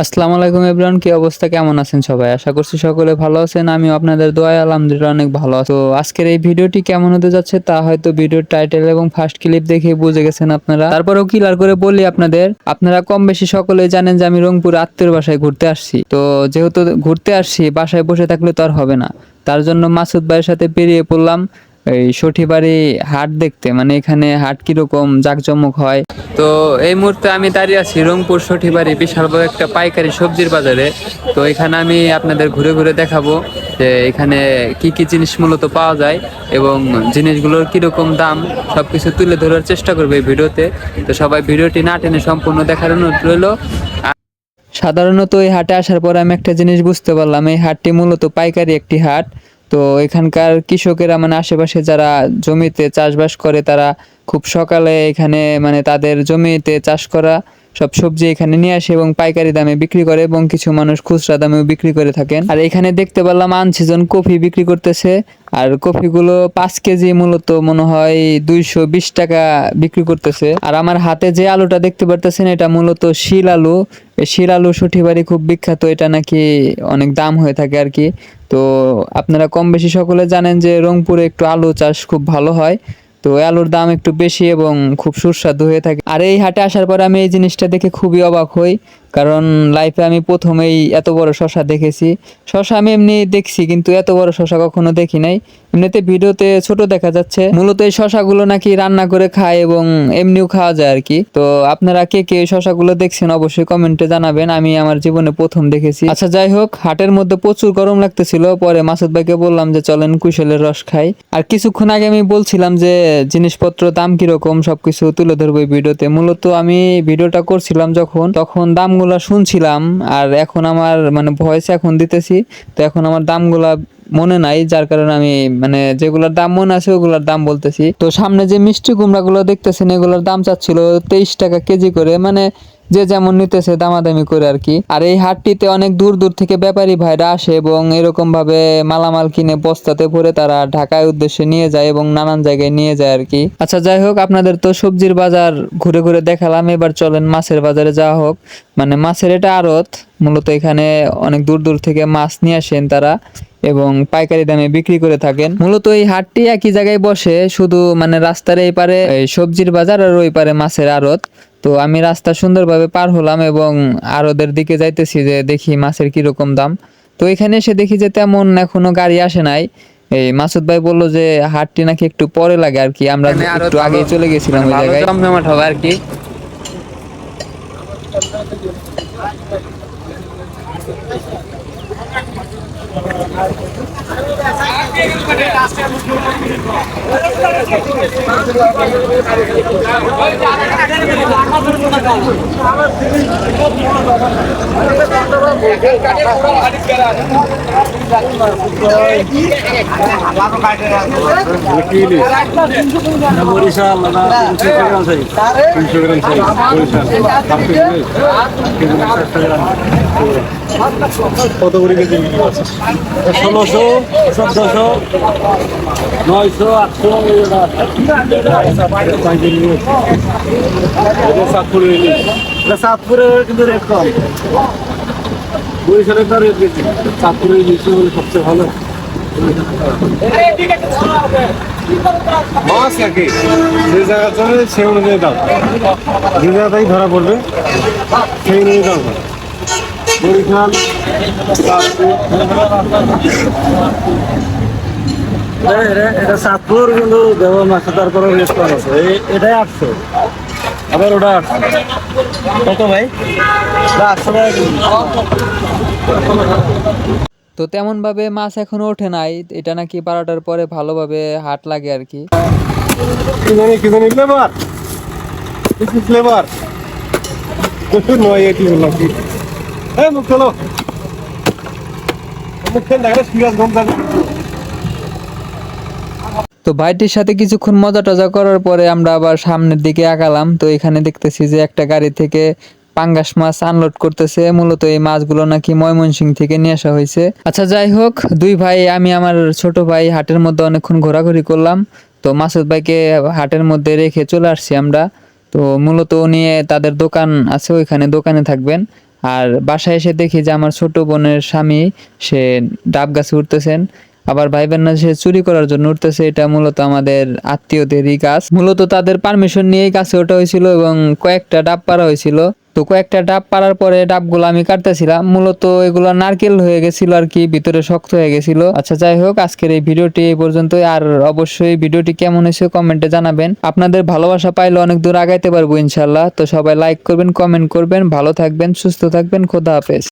আসসালামু আলাইকুম এভরিওয়ান, কি অবস্থা, কেমন আছেন সবাই? আশা করছি সকলে ভালো আছেন। আমিও আপনাদের দোয়ায় আলহামদুলিল্লাহ অনেক ভালো আছি। তো আজকের এই ভিডিওটি কেমন হতে যাচ্ছে তা হয়তো ভিডিওর টাইটেল এবং ফার্স্ট ক্লিপ দেখে বুঝে গেছেন আপনারা। তারপরেও ক্লিয়ার করে বলি আপনারা কম বেশি সকলেই জানেন যে আমি রংপুর আত্মীয়র বাসায় ঘুরতে আসছি। তো যেহেতু ঘুরতে আসছি, বাসায় বসে থাকলে তো আর হবে না। তার জন্য মাসুদ ভাইয়ের সাথে বেরিয়ে পড়লাম এই সঠিবাড়ি হাট দেখতে, মানে এখানে হাট কিরকম জাঁকজমক হয়। তো এই মুহূর্তে আমি দাঁড়িয়ে আছি রংপুর সঠিবাড়ি বিশাল বড় একটা পাইকারি সবজির বাজারে। তো এখানে আমি আপনাদের ঘুরে ঘুরে দেখাবো যে এখানে কি কি জিনিস মূলত পাওয়া যায় এবং জিনিসগুলোর কিরকম দাম সবকিছু তুলে ধরার চেষ্টা করবো এই ভিডিওতে। তো সবাই ভিডিওটি না টেনে সম্পূর্ণ দেখার অনুরোধ রইলো। সাধারণত এই হাটে আসার পর আমি একটা জিনিস বুঝতে পারলাম, এই হাটটি মূলত পাইকারি একটি হাট। তো এখানকার কৃষকেরা মানে আশেপাশে যারা জমিতে চাষবাস করে তারা খুব সকালে এখানে মানে তাদের জমিতে চাষ করা সব সবজি এখানে নিয়ে আসে এবং পাইকারি দামে বিক্রি করে এবং কিছু মানুষ খুচরা দামেও বিক্রি করে থাকেন। আর এখানে দেখতে পারলাম আনসিজন কফি বিক্রি করতেছে। আর কফিগুলো 5 কেজি মূলত মনে হয় 220 টাকা বিক্রি করতেছে। আর আমার হাতে যে আলুটা দেখতে পারতেছেন এটা মূলত শিল আলু। এই শিল আলু সঠিবাড়ি খুব বিখ্যাত, এটা নাকি অনেক দাম হয়ে থাকে আর কি। তো আপনারা কম বেশি সকলে জানেন যে রংপুরে একটু আলু চাষ খুব ভালো হয়। তো এই আলুর দাম একটু বেশি এবং খুব সুস্বাদু হয়ে থাকে। আর এই হাটে আসার পর আমি এই জিনিসটা দেখে খুবই অবাক হই, কারণ লাইফে আমি প্রথমেই এত বড় শশা দেখেছি। শশা আমি এমনি দেখছি কিন্তু এত বড় শশা কখনো দেখি নাই। এমনিতে ভিডিওতে ছোট দেখা যাচ্ছে, মূলত এই শশাগুলো নাকি রান্না করে খায় এবং এমনিও খাওয়া যায় আর কি। তো আপনারা কে কে এই শশাগুলো দেখছেন অবশ্যই কমেন্টে জানাবেন, আমি আমার জীবনে প্রথম দেখেছি। আচ্ছা যাই হোক, হাটের মধ্যে প্রচুর গরম লাগতেছিল, পরে মাসুদ ভাইকে বললাম যে চলেন কুশলের রস খাই। আর কিছুক্ষণ আগে আমি বলছিলাম যে জিনিসপত্র দাম কিরকম সবকিছু তুলে ধরবো এই ভিডিওতে। মূলত আমি ভিডিওটা করছিলাম তখন দামগুলা শুনছিলাম, আর এখন আমার মানে ভয়েস এখন দিতেছি, তো এখন আমার দামগুলা মনে নাই, যার কারণে আমি মানে যেগুলোর দাম মনে আছে ওগুলোর দাম বলতেছি। তো সামনে যে মিষ্টি কুমড়া গুলো দেখতেছেন এগুলোর দাম চাচ্ছিল 23 টাকা কেজি করে, মানে যে যেমন নিতেছে দামাদামি করে আর কি। আর এই হাটটিতে অনেক দূর দূর থেকে ব্যাপারী ভাইরা আসে এবং এরকম ভাবে মালামাল কিনে বস্তাতে ভরে তারা ঢাকায় উদ্দেশ্যে নিয়ে যায় এবং নানান জায়গায় নিয়ে যায় আর কি। আচ্ছা যাই হোক, আপনাদের তো সবজির বাজার ঘুরে ঘুরে দেখালাম, এবার চলেন মাছের বাজারে যাওয়া হোক। মানে মাছের এটা আড়ত, মূলত এখানে অনেক দূর দূর থেকে মাছ নিয়ে আসেন তারা এবং পাইকারি দামে বিক্রি করে থাকেন। মূলত এই হাটটি একই জায়গায় বসে, শুধু মানে রাস্তার এই পারে সবজির বাজার আর ওই পারে মাছের আড়ত। তো আমি রাস্তা সুন্দরভাবে পার হলাম এবং আড়তের দিকে যাইতেছি যে দেখি মাছের কিরকম দাম। তো এখানে এসে দেখি যে তেমন এখনো গাড়ি আসে নাই। এই মাসুদ ভাই বললো যে হাটটি নাকি একটু পরে লাগে আর কি, আমরা একটু আগেই চলে গেছিলাম ওই জায়গায়, জমজমাট হবে আর কি। কত করে কেজি বিক্রি করছে? 1600, 1400, 900, 800, চাঁদপুরের কিন্তু রেট কম, বরিশালের তো রেট বেশি। চাঁদপুরের বেশি হলে সবচেয়ে ভালো মাছ নাকি যে জায়গা চলে সে অনুযায়ী দাম, যে জায়গাতেই ধরা পড়বে সেই অনুযায়ী দাম। বরিশাল, এটা চাঁদপুর কিন্তু দেওয়া মাছে তারপরে রেস্টুরেন্ট আছে, এটাই 800, আবার ওটা 800। কত ভাই? 800 টাকা। তো তেমন ভাবে মাছ এখনো ওঠে নাই, এটা নাকি 12টার পরে ভালোভাবে হাট লাগে আর কি। কি জানি ফ্লেভার, কি ফ্লেভার নয় এটি বললাম কি। হ্যাঁ মুখ চলো, মুখ দেখা সিরিয়াস গম জানি। তো ভাইটির সাথে কিছুক্ষণ মজা টজা করার পরে আমরা আবার সামনের দিকে আগালাম। তো এখানে দেখতেছি যে একটা গাড়ি থেকে পাঙ্গাস মাছ আনলোড করতেছে, মূলত এই মাছগুলো নাকি ময়মনসিংহ থেকে নিয়ে আসা হয়েছে। আচ্ছা যাই হোক, দুই ভাই আমি আমার ছোট ভাই হাটের মধ্যে অনেকক্ষণ ঘোরাঘুরি করলাম। তো মাসুদ ভাইকে হাটের মধ্যে রেখে চলে আসছি আমরা। তো মূলত উনি তাদের দোকান আছে ওইখানে দোকানে থাকবেন। আর বাসায় এসে দেখি যে আমার ছোট বোনের স্বামী সে ডাব গাছে উঠতেছেন, আবার ভাইবেন না সে চুরি করার জন্য উঠতেছে। এটা মূলত আমাদের আত্মীয়দেরই কাজ, মূলত তাদের পারমিশন নিয়েই গাছে ওঠা হয়েছিল এবং কয়েকটা ডাব পাড়া হয়েছিল। তো কয়েকটা ডাব পাড়ার পরে ডাবগুলো আমি কাটতেছিলাম, মূলত এগুলো নারকেল হয়ে গেছিল আর কি, ভিতরে শক্ত হয়ে গেছিল। আচ্ছা যাই হোক, আজকের এই ভিডিওটি এই পর্যন্তই। আর অবশ্যই ভিডিওটি কেমন হয়েছে কমেন্টে জানাবেন। আপনাদের ভালোবাসা পাইলে অনেক দূর আগাইতে পারবো ইনশাল্লাহ। তো সবাই লাইক করবেন, কমেন্ট করবেন, ভালো থাকবেন, সুস্থ থাকবেন, খোদা হাফেজ।